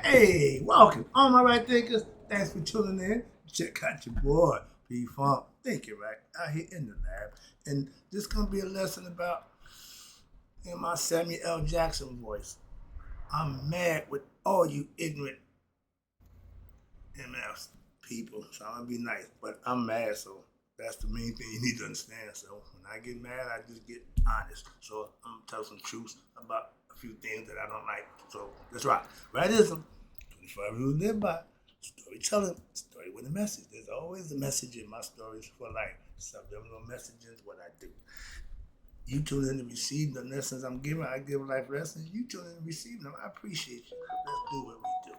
Hey, welcome, all my right thinkers. Thanks for tuning in. Check out your boy, P Funk. Thank you, right? Out here in the lab. And this gonna be a lesson about in my Samuel L. Jackson voice. I'm mad with all you ignorant MFs people. So I'm gonna be nice, but I'm mad, so that's the main thing you need to understand. So when I get mad, I just get honest. So I'm gonna tell some truths about a few things that I don't like. So that's right. Rightism. 25 rules live by. Storytelling. Story with a message. There's always a message in my stories for life. Subliminal messages, what I do. You tune in to receive the lessons I'm giving. I give life lessons. You tune in to receive them. I appreciate you. Let's do what we do.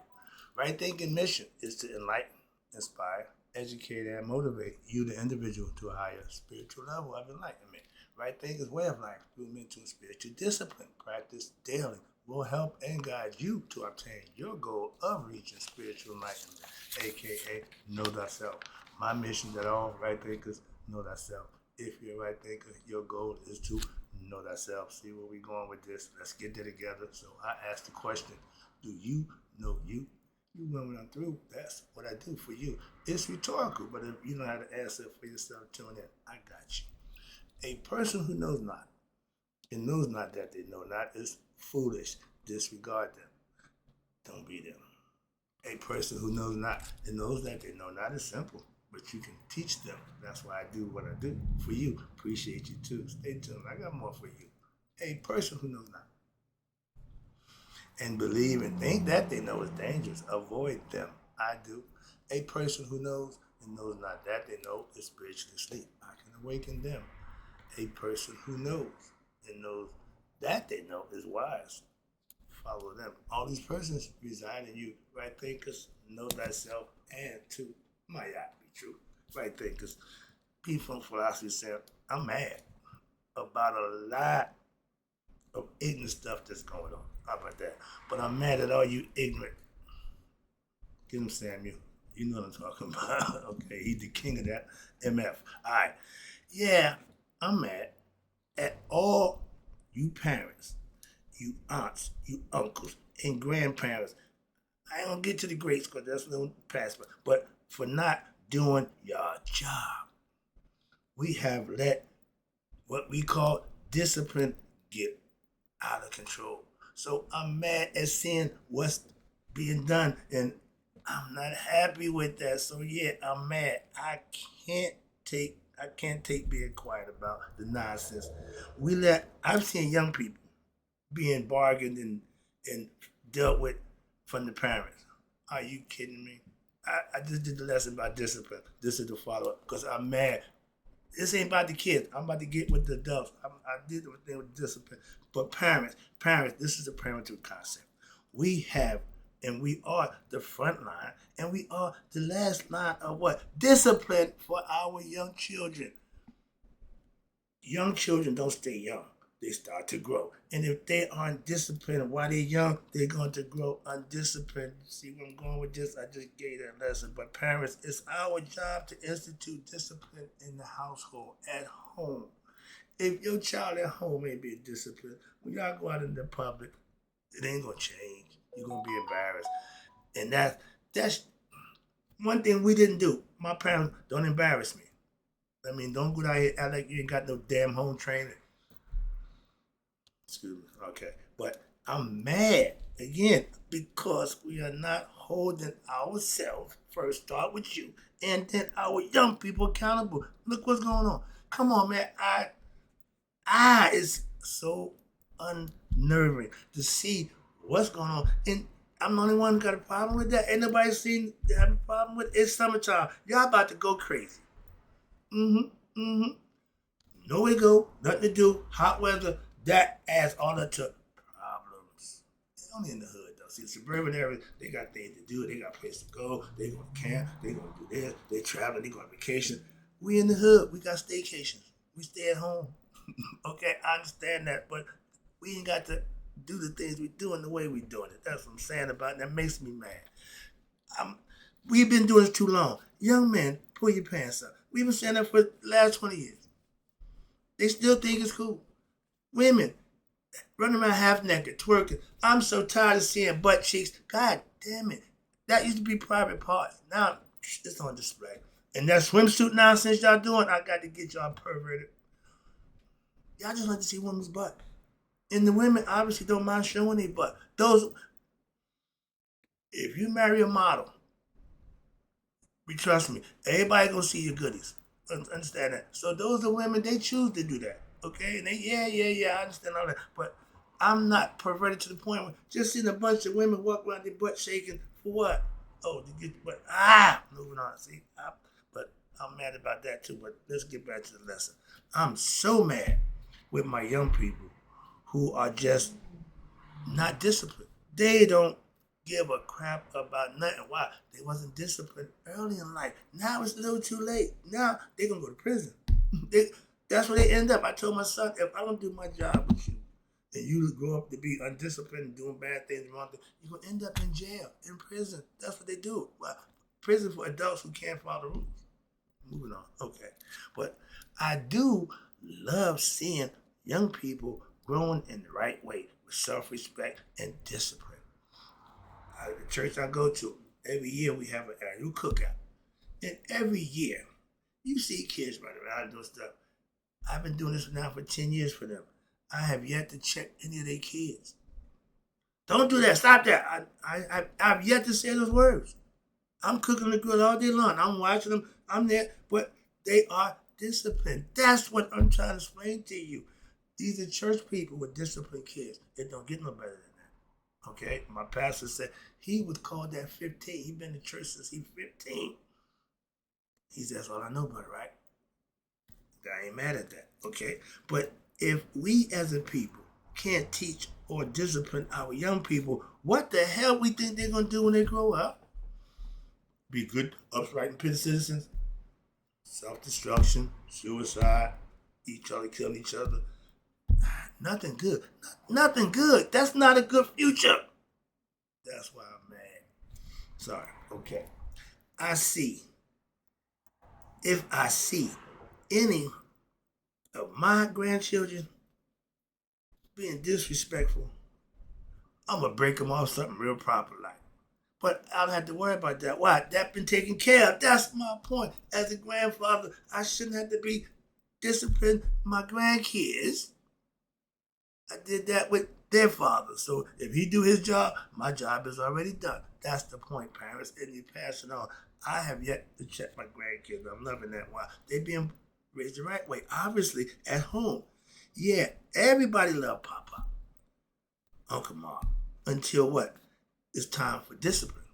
Right thinking mission is to enlighten, inspire, educate, and motivate you, the individual, to a higher spiritual level of enlightenment. Right thinking is way of life through mental and spiritual discipline. Practice daily will help and guide you to obtain your goal of reaching spiritual enlightenment, aka know thyself. My mission that all right thinkers know thyself. If you're a right thinker, your goal is to know thyself. See where we're going with this. Let's get there together. So I ask the question, do you know you? You know when I'm through, that's what I do for you. It's rhetorical, but if you know how to answer it for yourself, tune in. I got you. A person who knows not and knows not that they know not is foolish. Disregard them. Don't be them. A person who knows not and knows that they know not is simple, but you can teach them. That's why I do what I do for you. Appreciate you too. Stay tuned. I got more for you. A person who knows not and believe and think that they know is dangerous. Avoid them. I do. A person who knows and knows not that they know is spiritually asleep. I can awaken them. A person who knows and knows that they know is wise. Follow them. All these persons reside in you. Right thinkers, know thyself, and to might not be true. Right thinkers. People from philosophy say, I'm mad about a lot of ignorant stuff that's going on. How about that? But I'm mad at all you ignorant. Get him, Samuel. You know what I'm talking about. Okay, he's the king of that MF. All right. Yeah, I'm mad at all you parents, you aunts, you uncles, and grandparents. I ain't gonna get to the greats because that's a little past, but for not doing your job. We have let what we call discipline get out of control. So I'm mad at seeing what's being done, and I'm not happy with that. So yeah, I'm mad. I can't take being quiet about the nonsense. I've seen young people being bargained and dealt with from the parents. Are you kidding me? I just did the lesson about discipline. This is the follow up because I'm mad. This ain't about the kids. I'm about to get with the adults. I did the thing with discipline. But parents, this is the parental concept. We have and we are the front line and we are the last line of what? Discipline for our young children. Young children don't stay young. They start to grow. And if they aren't disciplined while they're young, they're going to grow undisciplined. See where I'm going with this? I just gave that lesson. But parents, it's our job to institute discipline in the household, at home. If your child at home ain't being disciplined, when y'all go out in the public, it ain't going to change. You're going to be embarrassed. And that's one thing we didn't do. My parents don't embarrass me. I mean, don't go out here act like you ain't got no damn home training. Excuse me. Okay. But I'm mad again because we are not holding ourselves, first start with you, and then our young people accountable. Look what's going on. Come on, man. It's so unnerving to see what's going on. And I'm the only one who got a problem with that. Ain't nobody seen have a problem with it. It's summertime. Y'all about to go crazy. Mm-hmm. Mm-hmm. Nowhere to go, nothing to do, hot weather. That adds on to problems. It's only in the hood though. See, suburban areas, they got things to do, they got places to go, they going to camp, they going to do this, they traveling, they going on vacation. We in the hood, we got staycations. We stay at home. Okay, I understand that, but we ain't got to do the things we doing the way we doing it. That's what I'm saying about it. That makes me mad. We've been doing this too long. Young men, pull your pants up. We've been saying that for the last 20 years. They still think it's cool. Women, running around half naked, twerking. I'm so tired of seeing butt cheeks. God damn it. That used to be private parts. Now it's on display. And that swimsuit nonsense y'all doing, I got to get y'all perverted. Y'all just like to see women's butt. And the women obviously don't mind showing their butt. If you marry a model, trust me, everybody gonna see your goodies. Understand that? So those are women, they choose to do that. Okay? And I understand all that. But I'm not perverted to the point where just seeing a bunch of women walk around their butt shaking for what? Oh, to get what? Moving on. See? But I'm mad about that too. But let's get back to the lesson. I'm so mad with my young people who are just not disciplined. They don't give a crap about nothing. Why? They wasn't disciplined early in life. Now it's a little too late. Now they're gonna go to prison. That's where they end up. I told my son, if I don't do my job with you, and you grow up to be undisciplined, doing bad things, wrong things, you're gonna end up in jail, in prison. That's what they do. Well, prison for adults who can't follow the rules. Moving on. Okay. But I do love seeing young people growing in the right way with self-respect and discipline. The church I go to, every year we have an annual cookout. And every year, you see kids running around doing stuff. I've been doing this now for 10 years for them. I have yet to check any of their kids. Don't do that. Stop that. I've yet to say those words. I'm cooking the grill all day long. I'm watching them. I'm there. But they are disciplined. That's what I'm trying to explain to you. These are church people with disciplined kids. It don't get no better than that. Okay? My pastor said he was called at 15. He's been in church since he's 15. He said, that's all I know about it, right? I ain't mad at that. Okay? But if we as a people can't teach or discipline our young people, what the hell we think they're going to do when they grow up? Be good, upright, and pitted citizens? Self-destruction, suicide, each other killing each other. Nothing good. Nothing good. That's not a good future. That's why I'm mad. Sorry. Okay. If I see any of my grandchildren being disrespectful, I'm going to break them off something real proper like. But I don't have to worry about that. Why? That's been taken care of. That's my point. As a grandfather, I shouldn't have to be disciplining my grandkids. I did that with their father. So if he do his job, my job is already done. That's the point, parents. And you pass it on. I have yet to check my grandkids. I'm loving that. Why? They being raised the right way. Obviously, at home. Yeah, everybody love Papa, Uncle Mom. Until what? It's time for discipline.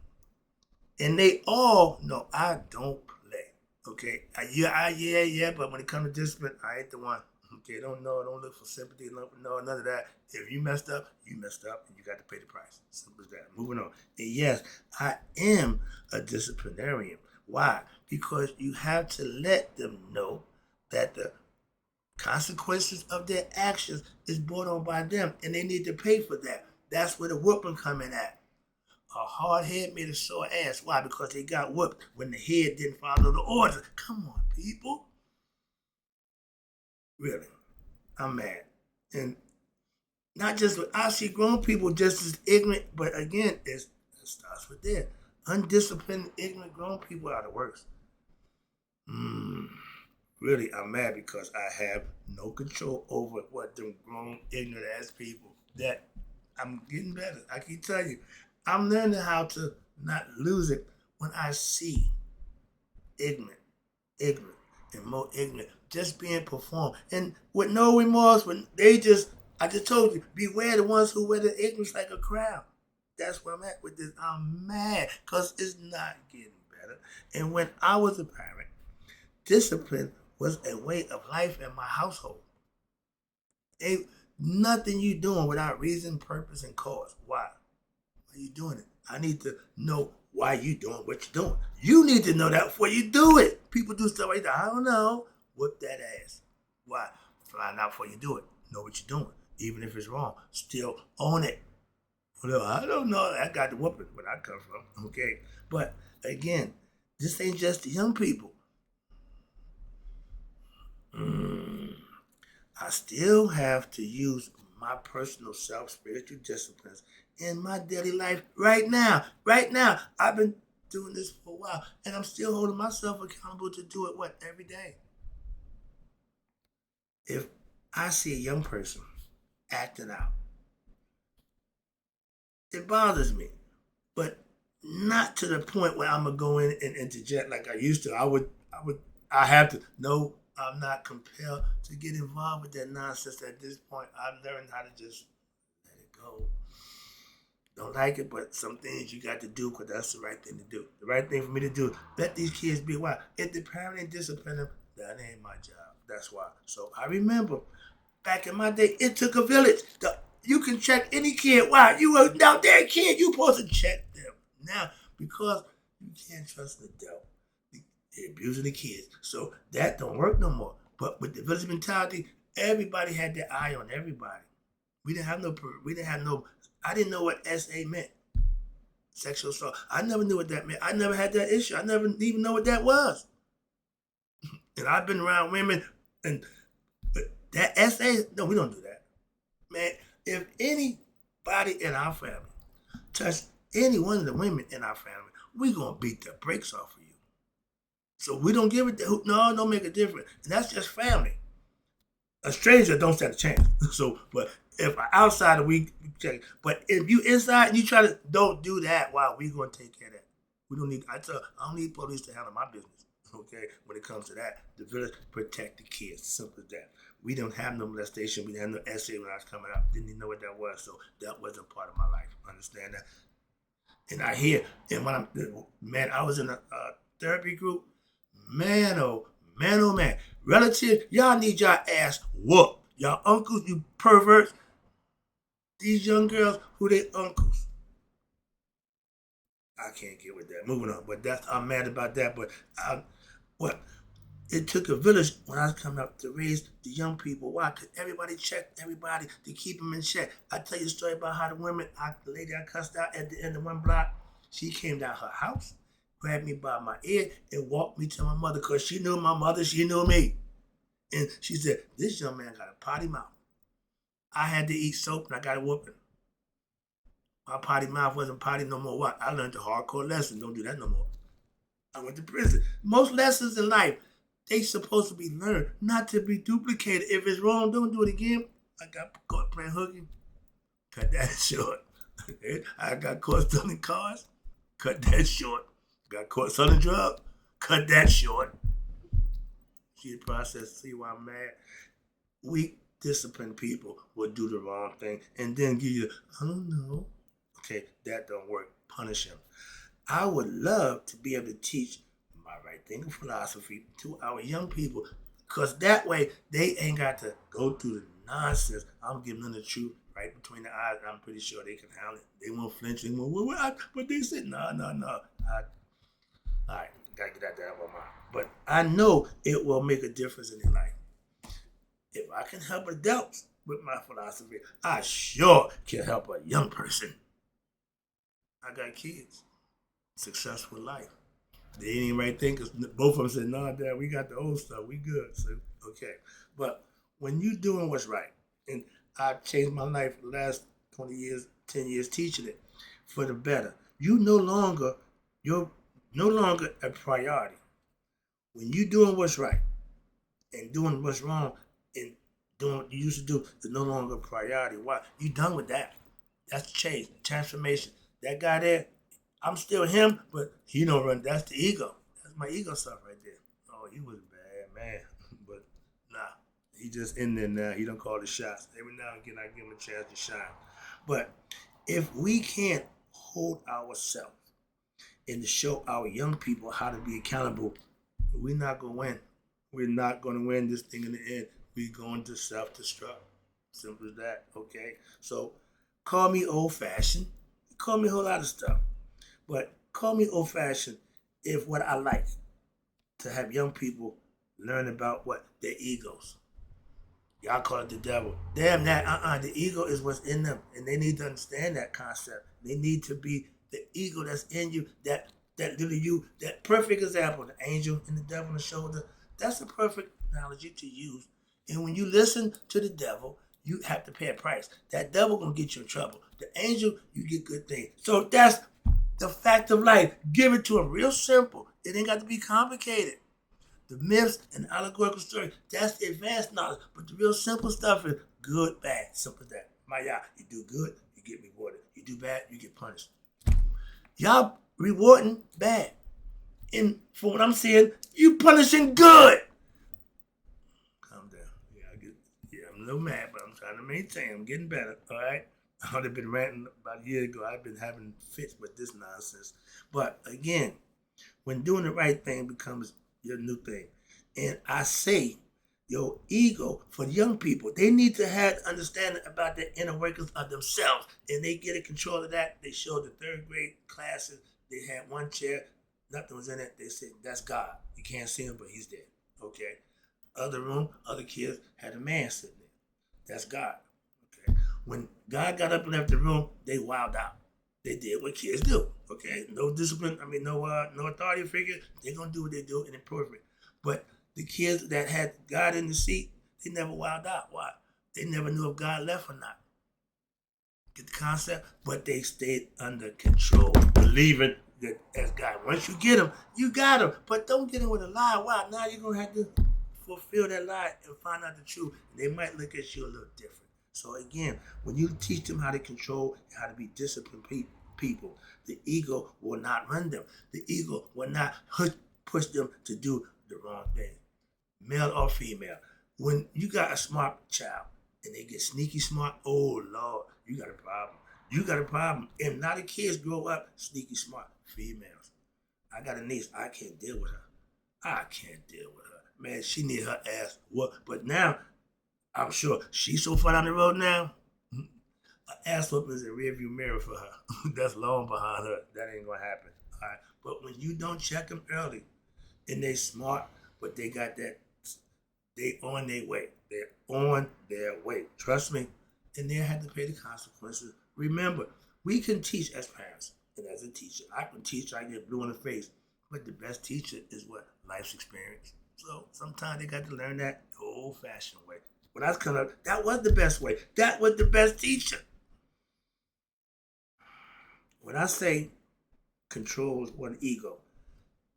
And they all know I don't play. Okay? But when it comes to discipline, I ain't the one. Okay, don't look for sympathy, no, none of that. If you messed up, and you got to pay the price. Simple as that. Moving on. And yes, I am a disciplinarian. Why? Because you have to let them know that the consequences of their actions is brought on by them, and they need to pay for that. That's where the whooping coming at. A hard head made a sore ass. Why? Because they got whooped when the head didn't follow the orders. Come on, people. Really, I'm mad. And not just, I see grown people just as ignorant, but again, it starts with them. Undisciplined, ignorant grown people are the worst. Really, I'm mad because I have no control over what them grown, ignorant ass people. That I'm getting better. I can tell you, I'm learning how to not lose it when I see ignorant, and more ignorant, just being performed. And with no remorse, when I just told you, beware the ones who wear the ignorance like a crown. That's where I'm at with this. I'm mad because it's not getting better. And when I was a parent, discipline was a way of life in my household. Ain't nothing you doing without reason, purpose, and cause. Why? Why are you doing it? I need to know why you doing what you're doing. You need to know that before you do it. People do stuff like that. I don't know. Whip that ass. Why? Find out before you do it. Know what you're doing. Even if it's wrong, still own it. Well, I don't know. I got the whooping where I come from. Okay. But again, this ain't just the young people. I still have to use my personal spiritual disciplines in my daily life right now. Right now, I've been doing this for a while, and I'm still holding myself accountable to do it, every day. If I see a young person acting out, it bothers me, but not to the point where I'm gonna go in and interject like I used to. I have to. No, I'm not compelled to get involved with that nonsense at this point. I've learned how to just let it go. Don't like it, but some things you got to do because that's the right thing to do. The right thing for me to do. Let these kids be wild. If the parent ain't discipline them, that ain't my job. That's why. So I remember back in my day, it took a village. You can check any kid. Why? You were out there, kid. You supposed to check them. Now, because you can't trust the adult, they're abusing the kids. So that don't work no more. But with the village mentality, everybody had their eye on everybody. We didn't have no, I didn't know what SA meant. Sexual assault. I never knew what that meant. I never had that issue. I never even know what that was. And I've been around women, but that SA, no, we don't do that. Man, if anybody in our family touch any one of the women in our family, we gonna beat the brakes off of you. So we don't give it. No, don't make a difference. And that's just family. A stranger don't stand a chance. So, but if an outsider, we check. But if you inside and you try to, don't do that. Wow, we gonna take care of that. We don't need. I don't need police to handle my business. Okay, when it comes to that, the village protect the kids. Simple as that. We don't have no molestation. We didn't have no SA when I was coming up. Didn't even know what that was. So that wasn't part of my life. Understand that? And I hear, and when I was in a therapy group. Man, oh man. Relative, y'all need y'all ass whooped. Y'all uncles, you perverts. These young girls, who they uncles? I can't get with that. Moving on. But I'm mad about that. But what? It took a village when I was coming up to raise the young people. Why? Because everybody checked everybody to keep them in check. I tell you a story about how the lady I cussed out at the end of one block, she came down her house, grabbed me by my ear, and walked me to my mother because she knew my mother, she knew me. And she said, this young man got a potty mouth. I had to eat soap and I got a whooping. My potty mouth wasn't potty no more. What? I learned the hardcore lesson. Don't do that no more. I went to prison. Most lessons in life, they supposed to be learned, not to be duplicated. If it's wrong, don't do it again. I got caught playing hooky. Cut that short. I got caught stealing cars. Cut that short. Got caught selling drugs. Cut that short. See the process. See why I'm mad. Weak, disciplined people will do the wrong thing and then give you, I don't know. Okay, that don't work. Punish him. I would love to be able to teach my right thinking philosophy to our young people, because that way they ain't got to go through the nonsense. I'm giving them the truth right between the eyes. I'm pretty sure they can handle it. They won't flinch. They won't. But they said no. All right, gotta get that out of my mind. But I know it will make a difference in their life. If I can help adults with my philosophy, I sure can help a young person. I got kids. Successful life. They ain't even right thing because both of them said, no, Dad, we got the old stuff. We good. So, okay. But when you doing what's right, and I changed my life the last 20 years, 10 years teaching it for the better, you're no longer a priority. When you doing what's right and doing what's wrong and doing what you used to do is no longer a priority. Why? You done with that. That's change, transformation. That guy there, I'm still him, but he don't run. That's the ego. That's my ego stuff right there. Oh, he was a bad man, but nah, he just in there now. He don't call the shots. Every now and again, I give him a chance to shine. But if we can't hold ourselves and to show our young people how to be accountable, we're not gonna win. We're not gonna win this thing in the end. We're going to self-destruct. Simple as that. Okay. So call me old-fashioned. Call me a whole lot of stuff. But call me old-fashioned if what I like to have young people learn about what their egos. Y'all call it the devil. Damn that. The ego is what's in them, and they need to understand that concept. They need to be the ego that's in you, that little you, that perfect example, the angel and the devil on the shoulder. That's a perfect analogy to use. And when you listen to the devil, you have to pay a price. That devil gonna get you in trouble. The angel, you get good things. So that's the fact of life. Give it to him. Real simple. It ain't got to be complicated. The myths and allegorical stories, that's the advanced knowledge. But the real simple stuff is good, bad, simple as that. You do good, you get rewarded. You do bad, you get punished. Y'all rewarding bad. And for what I'm saying, you punishing good. Calm down. I'm a little mad, but I'm trying to maintain. I'm getting better, all right? I would have been ranting about a year ago. I've been having fits with this nonsense. But again, when doing the right thing becomes your new thing. And I say, your ego, for young people, they need to have understanding about the inner workings of themselves. And they get in control of that. They showed the third grade classes. They had one chair. Nothing was in it. They said, that's God. You can't see him, but he's there. Okay. Other room, other kids had a man sitting there. That's God. Okay. When God got up and left the room, they wilded out. They did what kids do. Okay. No discipline. No authority figure. They're gonna do what they do and it's perfect. But the kids that had God in the seat, they never wilded out. Why? They never knew if God left or not. Get the concept? But they stayed under control, believing that as God. Once you get them, you got them. But don't get them with a lie. Wow, now you're going to have to fulfill that lie and find out the truth. They might look at you a little different. So again, when you teach them how to control and how to be disciplined people, the ego will not run them. The ego will not push them to do the wrong thing, male or female. When you got a smart child and they get sneaky smart, oh Lord, you got a problem. You got a problem. And now the kids grow up sneaky smart, females. I got a niece, I can't deal with her. I can't deal with her. Man, she need her ass whooped. But now, I'm sure she's so far down the road now, an ass whooping is a rearview mirror for her. That's long behind her. That ain't gonna happen. All right. But when you don't check them early, and they smart, but they got that, they on their way. They're on their way. Trust me. And they have to pay the consequences. Remember, we can teach as parents and as a teacher. I can teach, I get blue in the face. But the best teacher is what? Life's experience. So sometimes they got to learn that the old-fashioned way. When I was coming up, that was the best way. That was the best teacher. When I say controls one ego,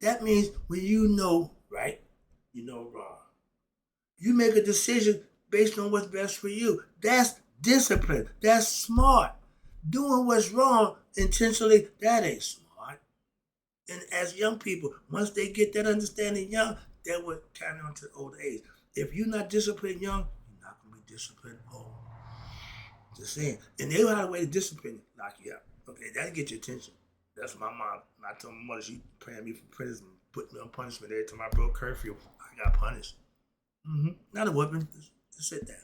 that means when you know right, you know wrong. You make a decision based on what's best for you. That's discipline. That's smart. Doing what's wrong intentionally, that ain't smart. And as young people, once they get that understanding young, that will carry on to old age. If you're not disciplined young, you're not going to be disciplined old. Just saying. And they know how to way to discipline you, knock you out. Okay, that'll get your attention. That's my mom. I told my mother she praying me for prison, put me on punishment. Every time I broke curfew, I got punished. Not a whooping. Just sit down.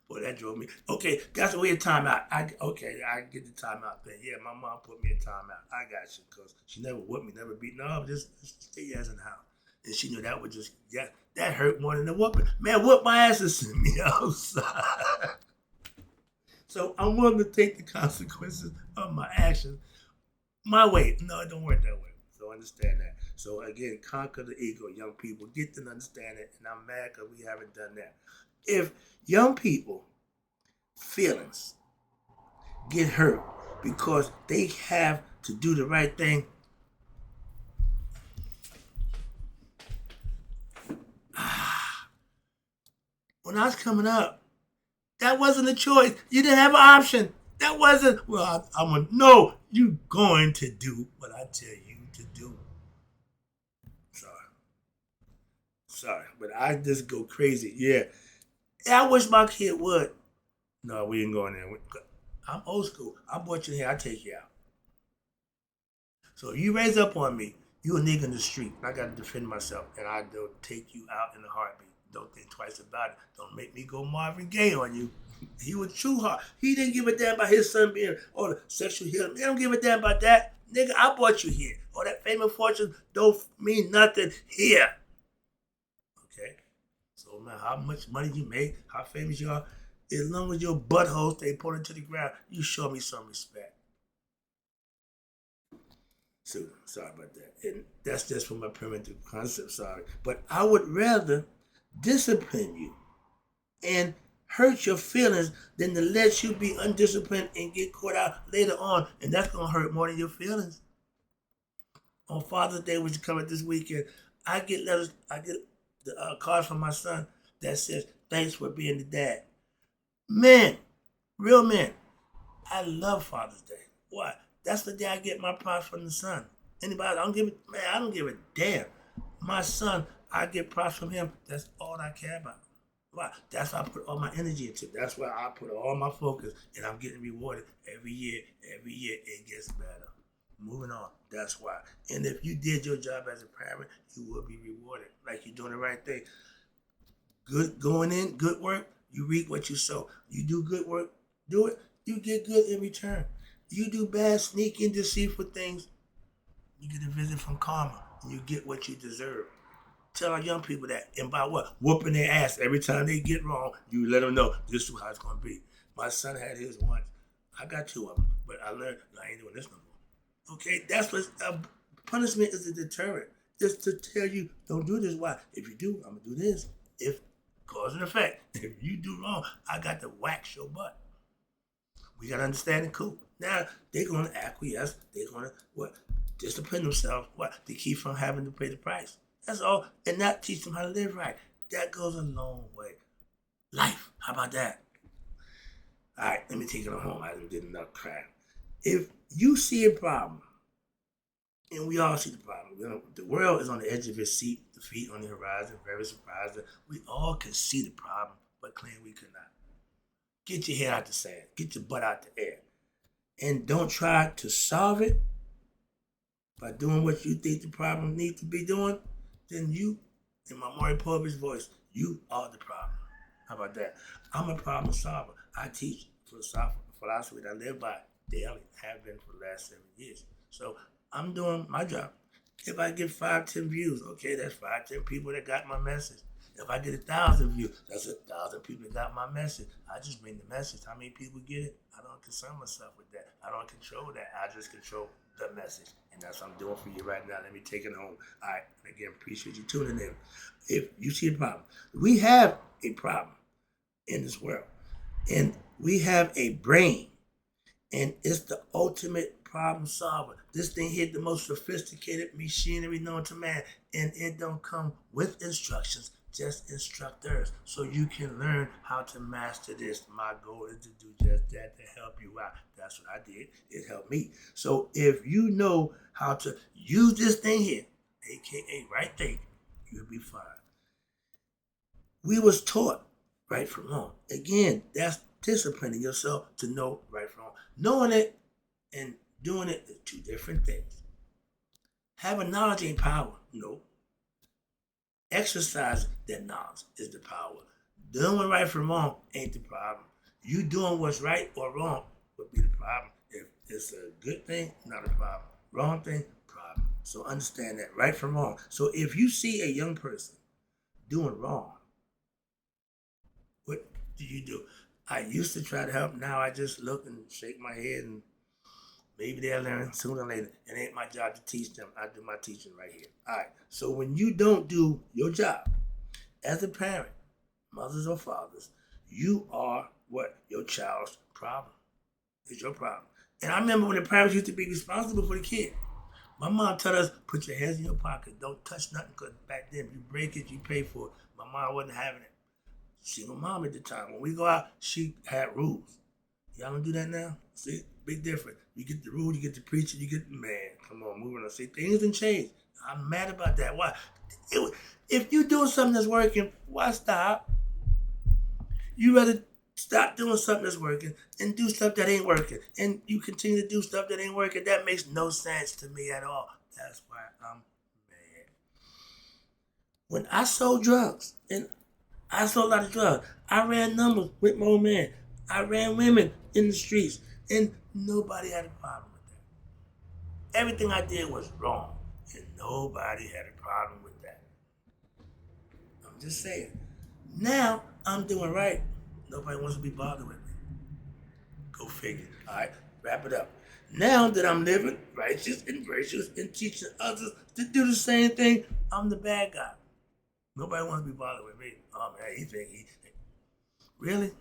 Boy, that drove me. Okay, that's a weird timeout. I get the timeout thing. Yeah, my mom put me in timeout. I got you, because she never whooped me, never beat me. No, just stay your ass in the house. And she knew that would just, yeah, that hurt more than the whooping. Man, whoop my ass and send me outside. So I'm willing to take the consequences of my actions my way. No, it don't work that way. So understand that. So again, conquer the ego, young people. Get them to understand it. And I'm mad because we haven't done that. If young people feelings get hurt because they have to do the right thing, when I was coming up, that wasn't a choice. You didn't have an option. That wasn't, well, I went, no, you're going to do what I tell you to do. Sorry, but I just go crazy. Yeah. I wish my kid would. No, we ain't going there. I'm old school. I brought you here, I take you out. So if you raise up on me, you a nigga in the street. I got to defend myself, and I will take you out in a heartbeat. Don't think twice about it. Don't make me go Marvin Gaye on you. He was true heart. He didn't give a damn about his son being the sexual healing. They don't give a damn about that. Nigga, I brought you here. All that fame and fortune don't mean nothing here. Okay? So man, how much money you make, how famous you are, as long as your butthole stay pointed to the ground, you show me some respect. So, sorry about that. And that's just from my primitive concept, sorry. But I would rather discipline you and hurt your feelings than to let you be undisciplined and get caught out later on, and that's gonna hurt more than your feelings. On Father's Day, which is coming this weekend, I get letters, I get the cards from my son that says, "Thanks for being the dad." Men, real men, I love Father's Day. Why? That's the day I get my props from the son. Anybody, I don't give a damn. My son, I get props from him. That's all I care about. Why? That's why I put all my energy into. That's why I put all my focus, and I'm getting rewarded every year. Every year it gets better. Moving on. That's why. And if you did your job as a parent, you will be rewarded. Like you're doing the right thing. Good going in, good work, you reap what you sow. You do good work, do it, you get good in return. You do bad, sneaky, deceitful things, you get a visit from karma, and you get what you deserve. Tell our young people that, and by what? Whooping their ass every time they get wrong. You let them know this is how it's gonna be. My son had his once. I got two of them, but I learned I ain't doing this no more. Okay, that's what punishment is a deterrent. Just to tell you, don't do this. Why? If you do, I'm gonna do this. If cause and effect. If you do wrong, I got to wax your butt. We gotta understand it. Cool. Now they're gonna acquiesce. They're gonna what? Discipline themselves. What? To keep from having to pay the price. That's all. And not teach them how to live right. That goes a long way. Life. How about that? All right, let me take it home. I did enough crap. If you see a problem, and we all see the problem. The world is on the edge of its seat, the feet on the horizon, very surprised. We all can see the problem, but claim we could not. Get your head out the sand. Get your butt out the air. And don't try to solve it by doing what you think the problem needs to be doing. Then you, in my Maury Povich voice, you are the problem. How about that? I'm a problem solver. I teach philosophy that I live by daily, have been for the last 7 years. So I'm doing my job. If I get 5, 10 views, okay, that's 5, 10 people that got my message. If I get 1,000 views, that's 1,000 people that got my message. I just bring the message. How many people get it? I don't concern myself with that. I don't control that. I just control the message. And that's what I'm doing for you right now. Let me take it home. All right. And again, appreciate you tuning in. If you see a problem, we have a problem in this world. And we have a brain. And it's the ultimate problem solver. This thing here, the most sophisticated machinery known to man. And it don't come with instructions, just instructors. So you can learn how to master this. My goal is to do just that, to help you out. That's what I did. It helped me. So if you know how to use this thing here, aka right thing, you'll be fine. We was taught right from wrong. Again, that's disciplining yourself to know right from wrong. Knowing it and doing it is two different things. Having knowledge ain't power. No. Exercising that knowledge is the power. Doing right from wrong ain't the problem. You doing what's right or wrong would be the problem. If it's a good thing, not a problem. Wrong thing, problem. So understand that, right from wrong. So if you see a young person doing wrong, what do you do? I used to try to help. Now I just look and shake my head, and maybe they'll learn sooner or later. It ain't my job to teach them. I do my teaching right here. All right. So when you don't do your job as a parent, mothers or fathers, you are what? Your child's problem. It's your problem. And I remember when the parents used to be responsible for the kid. My mom told us, put your hands in your pocket. Don't touch nothing, because back then, if you break it, you pay for it. My mom wasn't having it. Single mom at the time. When we go out, she had rules. Y'all don't do that now? See, big difference. You get the rule, you get the preacher, you get the man. Come on, moving on. See, things didn't change. I'm mad about that. Why? If you doing something that's working, why stop? You rather stop doing something that's working and do stuff that ain't working. And you continue to do stuff that ain't working. That makes no sense to me at all. That's why I'm mad. When I sold drugs, and I sold a lot of drugs. I ran numbers with my old man. I ran women in the streets, and nobody had a problem with that. Everything I did was wrong, and nobody had a problem with that. I'm just saying. Now I'm doing right. Nobody wants to be bothered with me. Go figure. All right, wrap it up. Now that I'm living righteous and virtuous and teaching others to do the same thing, I'm the bad guy. Nobody wants to be bothered with me. Oh man, he think he. Really?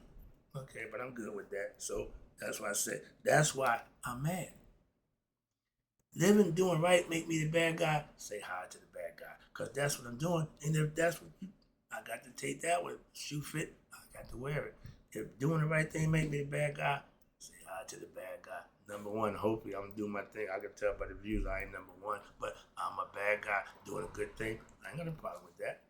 Okay, but I'm good with that. So that's why I said, that's why I'm mad. Living, doing right, make me the bad guy. Say hi to the bad guy, cause that's what I'm doing. And if that's what I got to take that with shoe fit, I got to wear it. If doing the right thing make me the bad guy, say hi to the bad guy. Number one, hopefully I'm doing my thing. I can tell by the views I ain't number one, but I'm a bad guy doing a good thing. I ain't got no problem with that.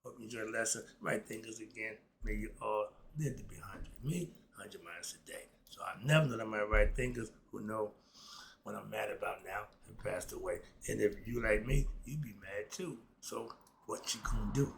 Hope you enjoy the lesson. Right thinkers again. May you all live to be 100. Me, 100 miles a day. So I never know that my right thinkers who know what I'm mad about now have passed away. And if you like me, you be mad too. So what you gonna do?